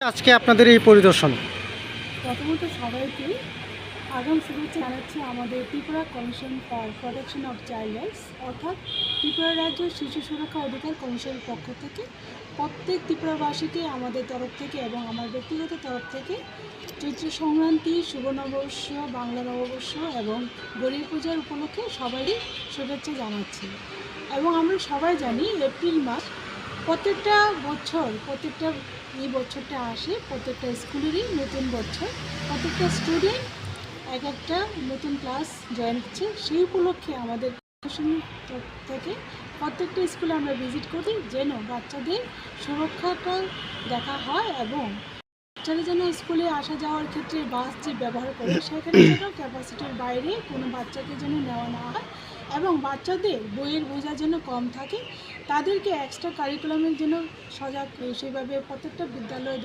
আজকে আপনাদের এই পরিদর্শন। প্রথমত সবাইকে আগাম শুভেচ্ছা জানাচ্ছি আমাদের Tripura commission for protection of child rights অর্থাৎ ত্রিপুরা রাজ্য শিশু সুরক্ষা অধিকার কমিশনের পক্ষ থেকে প্রত্যেক ত্রিপুরাবাসীকে আমাদের তরফ থেকে এবং আমার ব্যক্তিগত তরফ থেকে চৈত্র সংক্রান্তি, শুভ নববর্ষ, বাংলা নববর্ষ এবং গরিব পূজার উপলক্ষে সবাইকে শুভেচ্ছা জানাচ্ছি। এবং আমরা সবাই জানি এপ্রিল মাস প্রত্যেকটা এই বছরটা আসে প্রত্যেকটা স্কুলেরই নতুন বছর, প্রত্যেকটা স্টুডেন্ট এক একটা নতুন ক্লাস জয়েন করছে। সেই উপলক্ষে আমাদের থেকে প্রত্যেকটা স্কুলে আমরা ভিজিট করি যেন বাচ্চাদের সুরক্ষাটা দেখা হয় এবং বাচ্চারা যেন স্কুলে আসা যাওয়ার ক্ষেত্রে বাস যে ব্যবহার করে সেখানে যেন ক্যাপাসিটির বাইরে কোনো বাচ্চাকে যেন নেওয়া না হয় এবং বাচ্চাদের বইয়ের বোঝা যেন কম থাকে, তাদেরকে এক্সট্রা কারিকুলামের জন্য সজাগ সেইভাবে প্রত্যেকটা বিদ্যালয়ে